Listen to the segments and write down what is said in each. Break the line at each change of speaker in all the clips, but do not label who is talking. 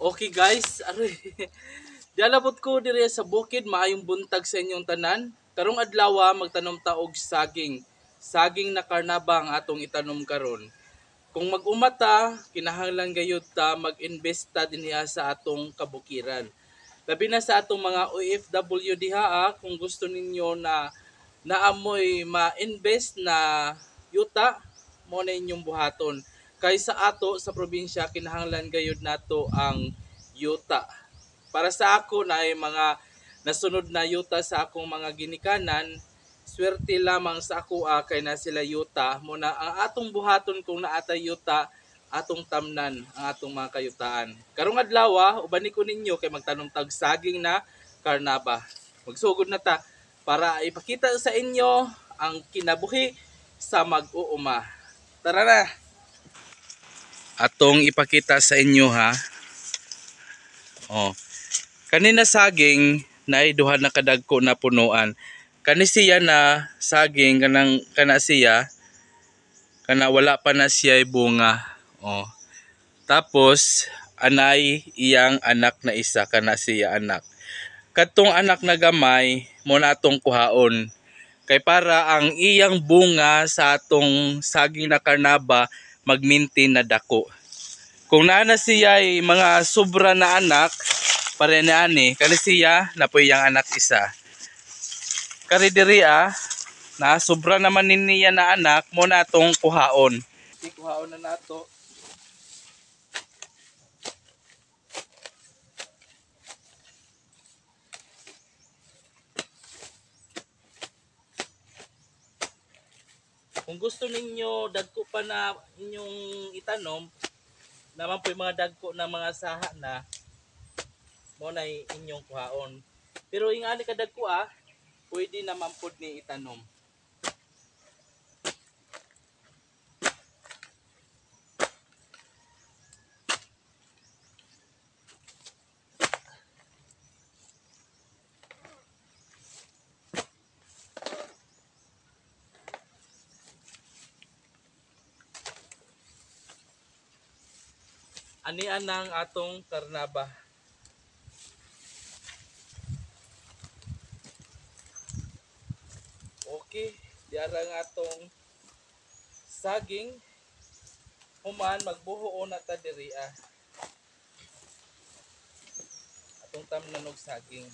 Okay guys, aray. Dialabot ko dire sa bukid, maayong buntag sa inyong tanan. Karong adlaw magtanom ta og saging. Saging na karnaba ang atong itanom karon. Kung mag-umata, kinahanglan gayud ta mag-investa dinhi sa atong kabukiran. Labi na sa atong mga OFW diha kung gusto ninyo na naamoy ma-invest na yuta, mo na inyong buhaton. Kay sa ato sa probinsya kinahanglan gayud nato ang yuta. Para sa ako na ay mga nasunod na yuta sa akong mga ginikanan, swerte lamang sa ako kay na sila yuta. Muna ang atong buhaton kung naatay yuta, atong tamnan ang atong mga kayutaan. Karong adlaw, ubani ko ninyo kay magtanom tag saging na karnaba. Magsugod na ta para ipakita sa inyo ang kinabuhi sa mag-uuma. Tara na! Atong ipakita sa inyo ha. Oh. Kanina saging na duha na kadagko na punuan. Kani siya na saging kana siya kana wala pa na siya bunga. Oh. Tapos anay iyang anak na isa kana siya anak. Katong anak na gamay mo na atong kuhaon. Kay para ang iyang bunga sa atong saging na karnaba magminti na dako. Kung naana siya ay mga sobra na anak, pare na ani, kani siya na po iyang anak isa. Kari diri na sobra naman niya na anak mo na atong kuhaon. Kuhaon na nato. Kung gusto ninyo dagko pa na inyong itanom, naman po yung mga dagko na mga saha na mo na inyong kuhaon. Pero yung ani ka dagko pwede naman po ni itanom. Ani anang atong karnaba. Okay, diara nga atong saging human magbuhuon na ta diri atong tamnan og saging.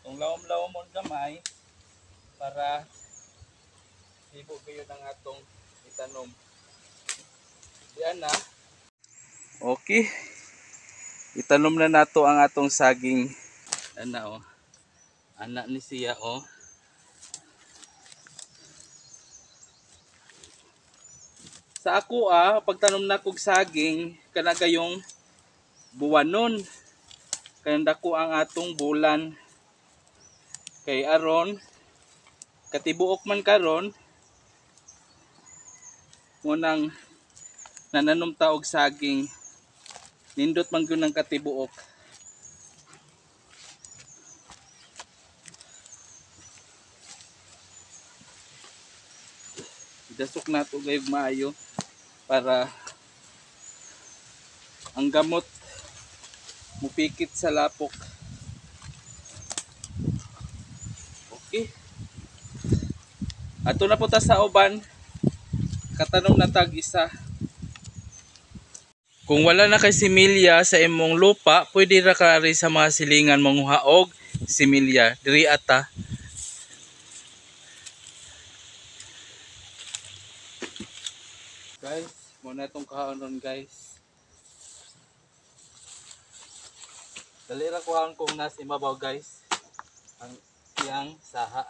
Kung lawom-lawom mo gamay para ibo kayo ng atong itanom. Diyan na. Okay. Itanom na nato ang atong saging. Ana anak ni siya Sa ako pagtanom na kog saging kana kayong buwanon. Kaya dako ang atong bulan. Kay aron katibuok man karon munang nananom ta og saging nindot man gyud ng katibuok. Idasok nato gayud maayo para ang gamot mupikit sa lapok. Okay. Ato na punta sa uban, katanom na tag isa. Kung wala na kay similya sa imong lupa, pwede ra ka rin sa mga silingan manguha og similya. Diri ata. Guys, muna itong kahanon guys. Dali ra kuhaan kung nas imabaw guys. Ang iyang saha.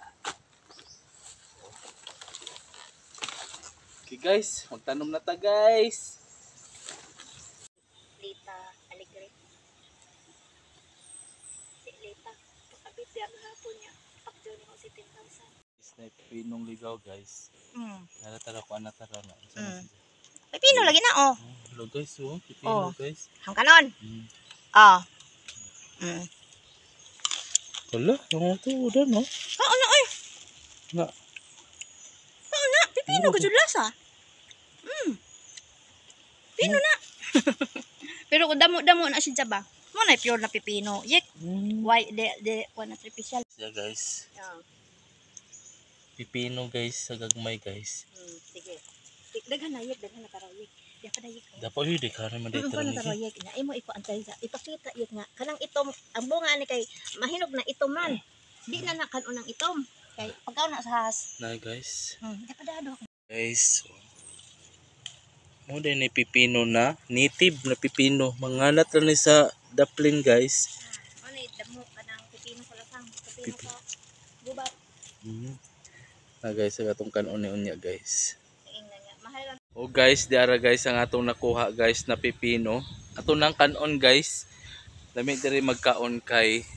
Okay guys, magtanom na ta guys.
Lita Alegre. Si Lita, kapit ang hapon niya. Pakjo niya ko si 10,000.
Snipe pinong ligaw guys. Naratara ko anatara na.
Pipino lagi na, oh.
Hello guys, oh. Pipino guys.
Ang kanon.
Mm.
Oh.
Wala, yung ito, udah no?
Oo na, oy.
Na.
Oo na, pipino ka dyan lasa. Pino na. Pero kung damo-damo na siya ba? Mo na pure na pipino. Yek. Why de one artificial.
Yeah guys.
Yeah.
Pipino guys, sa gagmay guys.
Sige. Daghan na yek, daghan na taroyek. Di pa dayek.
Dapat yun, di ka naman dito
Ano
rin.
taroyek na imo iko antay sa ipakita yek nga kanang itom ang bunga ni kay mahinog na itom man. Di na nakanon ang itom. Kay pagkaw na sa has.
Na guys.
Di pa dado.
Guys. Mo din ni pipino na, native na pipino. Manganat lang ni sa daplin guys.
Ano damo kanang pipino sa lasang, pipino sa gubat.
Na guys, sa atong kanon ni unya guys.
Ingnan nga mahal lang.
O guys, diara guys ang atong nakuha guys na pipino. Ato nang kanon guys. Dami diri magkaon kay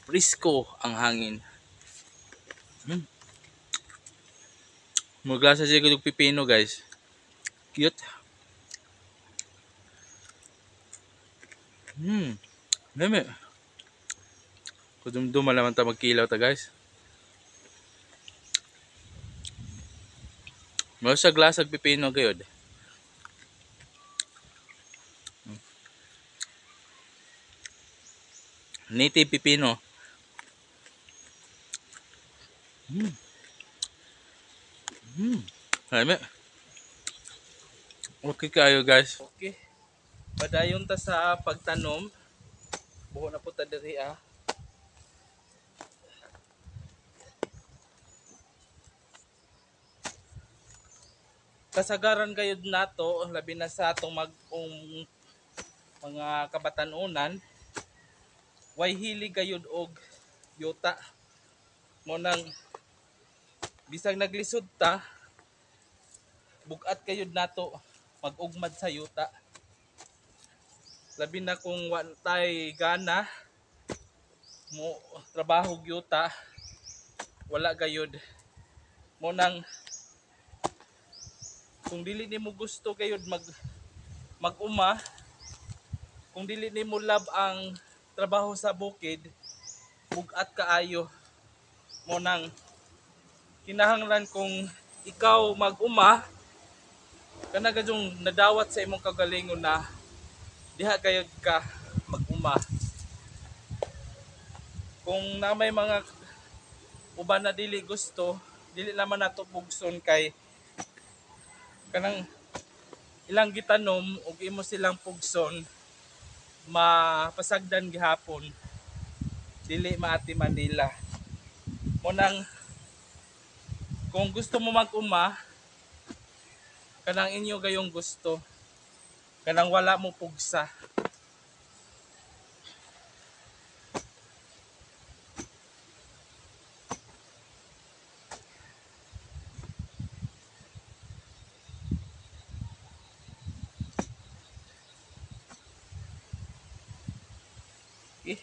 Frisco ang hangin. Muglasa siya yung pipino guys. Cute. Dami. Kudum-dum malaman ta magkilaw ta guys. Mo sa glasag pipino gayod. Native pipino. Dami. Okay kayo guys. Okay. Padayon ta sa pagtanom. Buho na po ta diri ah. Kasagaran gayud nato labi na sa atong mga kabatanunan. Way hili gayud og yuta. Mo nang bisag naglisod ta bugat kayud nato mag-ugmad sa yuta. Labi na kung tay gana mo trabaho yuta wala gayud. Mo nang kung dili nimo gusto gayud mag-uma, kung dili nimo love ang trabaho sa bukid, bugat kaayo. Mo nang kinahanglan kung ikaw mag-uma kana gadyong nadawat sa imong kagalingon na diha kayod ka mag-uma. Kung na may mga uban na dili gusto, dili naman nato pugson kay kanang ilang gitanom ug imo silang pugson mapasagdan gihapon dili maati Manila. Mo nang kung gusto mo mag-uma kanang inyo gayong gusto, kanang wala mo pugsa. Okay.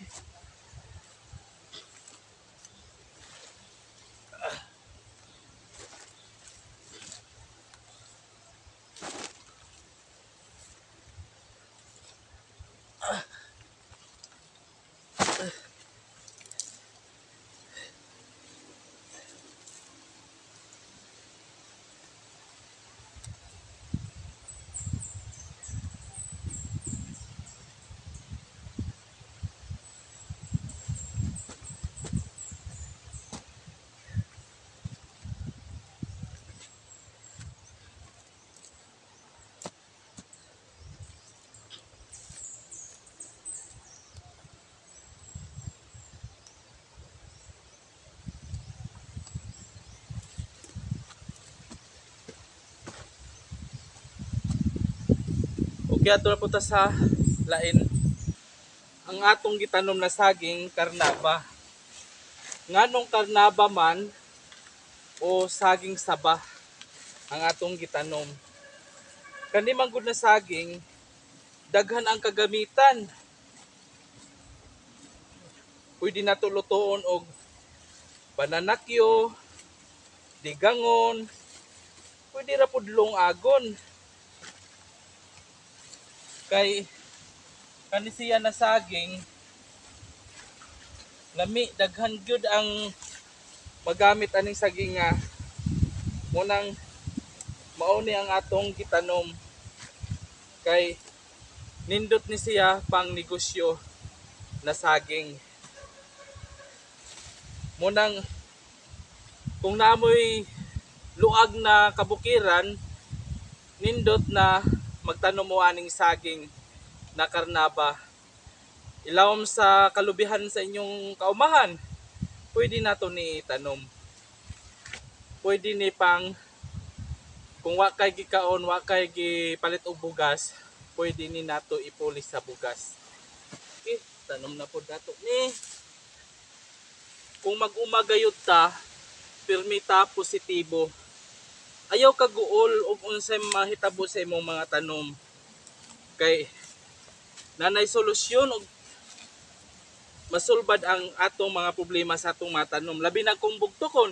Kaya ito na punta sa lain. Ang atong gitanom na saging karnaba. Nganong karnaba man o saging saba ang atong gitanom. Kani manggod na saging, daghan ang kagamitan. Pwede nato lutoon og bananakyo, digangon, pwede ra pud agon. Kay kani siya na saging, lami daghan gyud ang magamit aning saging nga munang mauni ang atong gitanom. Kay nindot ni siya pang negosyo na saging. Munang kung naamoy luag na kabukiran, nindot na magtanom mo aning saging na karnaba. Ilawom sa kalubihan sa inyong kaumahan, pwede nato ni itanom. Pwede ni pang kung wa kay gikaon, wa kay gipalit og bugas, pwede ni nato ipulis sa bugas. Okay, tanom na po dato ni. Kung mag-umagayod ta, permita positibo. Ayaw kaguol og unsay mahitabo sa imong mga tanom. Kay nanay solusyon og masulbad ang atong mga problema sa atong mga tanom. Labi na kung bugtokon,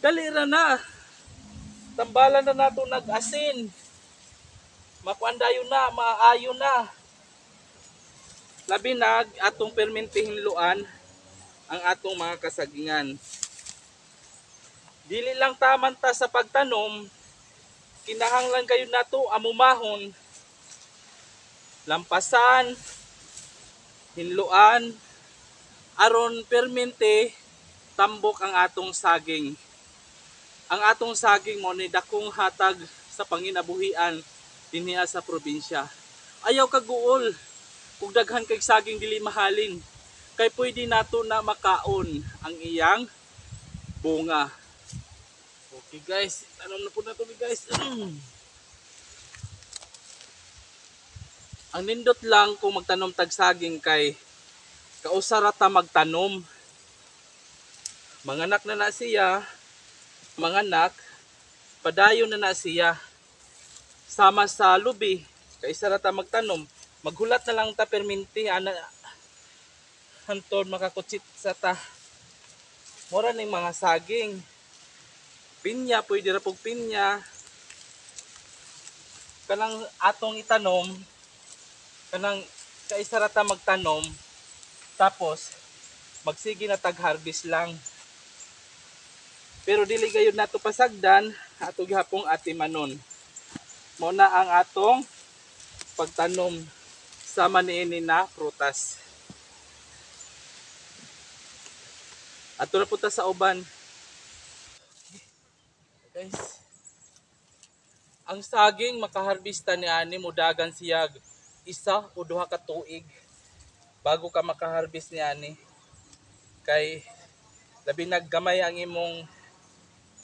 dali ra na. Tambalan na nato nag-asin. Makuandayon na, maayo na. Labi na atong permentihin luan ang atong mga kasagingan. Dili lang taman ta sa pagtanom, kinahanglan kayo nato amumahon, lampasan, hinluan, aron permente tambok ang atong saging. Ang atong saging mo ni dakong hatag sa panginabuhian dinhi sa probinsya. Ayaw kaguol kung daghan kay saging dili mahalin. Kay pwede nato na makaon ang iyang bunga. Okay guys, tanom na po na ito guys. Ang nindot lang kung magtanom tag saging kay kausara ta magtanom. Manganak na siya, manganak, padayon na siya. Sama sa lubi, kay isara ta magtanom. Maghulat na lang ta perminti ana hanton makakutsit sa ta. Mura ning mga saging. Pinya, pwede ra pog pinya. Kanang atong itanom, kanang kaisara ta magtanom, tapos magsige na tag-harvest lang. Pero dili gayud nato pasagdan, ato gihapong atimanon. Mao na ang atong pagtanom sama niini na prutas. Ato na punta sa uban. Guys, ang saging makaharbista ni ani mudagan siya isa o duha ka tuig bago ka makaharbist ni ani. Kay labi naggamay ang imong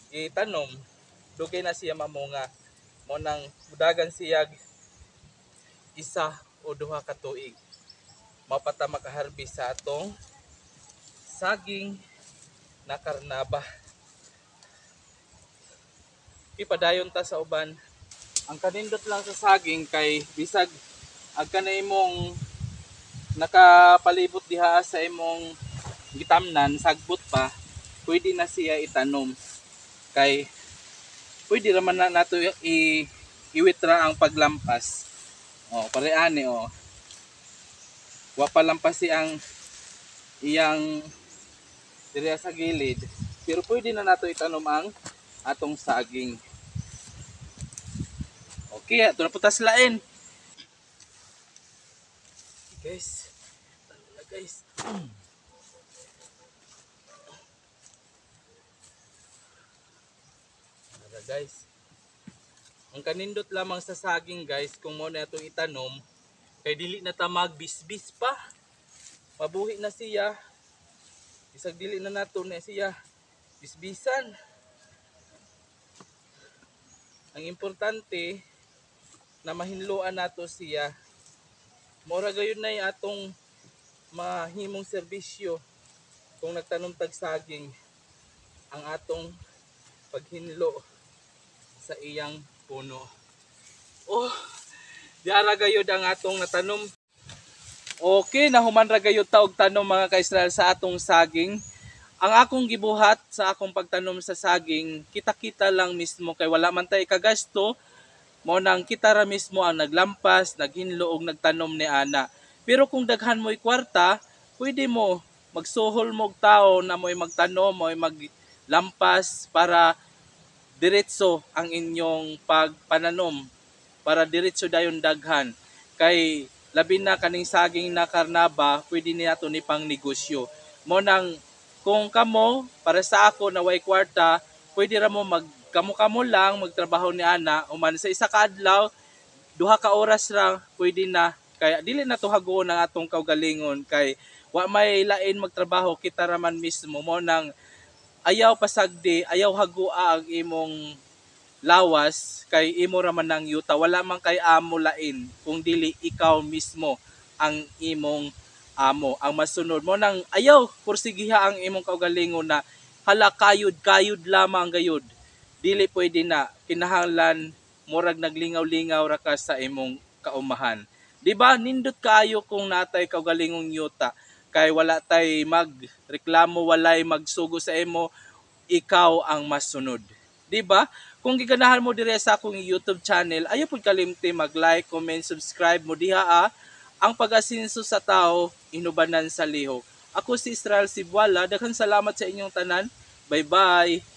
itanom, dugay na siya mamunga. Mo nang mudagan siya isa o duha ka tuig mapata makaharbist sa atong saging na karnaba. Ipadayon ta sa uban. Ang kanindot lang sa saging kay bisag agka na imong nakapalibot diha sa imong gitamnan sagbot pa, pwede na siya itanom. Kay pwede raman na nato iwitra ang paglampas. Pareani wa pa lampasi ang iyang diri sa gilid. Pero pwede na nato itanom ang atong saging. Okay, ito na putas lain. Guys, ano na guys. Guys, ang kanindot lamang sa saging guys, kung mo na itong itanom, kay dili na ta magbisbis pa. Mabuhi na siya. Isag dili na nato na siya bisbisan. Ang importante, na mahinluan nato siya. Mura gayon na atong mahimong serbisyo kung nagtanom tag saging ang atong paghinlo sa iyang puno. Oh, diara gayud ang atong natanom. Okay, nahuman ra gayud ta og tanom mga ka-Israel sa atong saging. Ang akong gibuhat sa akong pagtanom sa saging, kita-kita lang mismo kay wala man tay kagasto, mo nang kita ra mismo ang naglampas, naghinlo og nagtanom ni ana. Pero kung daghan mo'y kwarta, pwede mo magsuhol mo og tao na mo'y magtanom, mo'y maglampas para diretso ang inyong pagpananom, para diretso dayon daghan. Kay labi na kaning saging na karnaba, pwede niya to ni pang negosyo. Mo nang kung kamo para sa ako na way kwarta, pwede ra mo kamo lang magtrabaho ni ana uman sa isa ka adlaw, duha ka oras ra pwede na. Kaya dili na to hagoon ang atong kaugalingon kay wa may lain magtrabaho, kita ra man mismo. Mo nang ayaw pasagdi, ayaw hagua ang imong lawas kay imo ra man ang yuta, wala man kay amo lain kung dili ikaw mismo ang imong amo ang masunod. Mo nang ayaw kursigiha ang imong kaugalingon na hala kayod lamang gayud, dili pwede na. Kinahanglan murag naglingaw-lingaw ra ka sa imong kaumahan, di ba? Nindot kaayo kung natay kaugalingong yuta kay wala tay magreklamo, walay magsugo sa imo, ikaw ang masunod, di ba? Kung giganahan mo dire sa akong YouTube channel, ayaw pud kalimti mag-like, comment, subscribe mo diha ang pag-asinso sa tao, inubanan sa lihok. Ako si Israel Sibuala, daghang salamat sa inyong tanan. Bye-bye.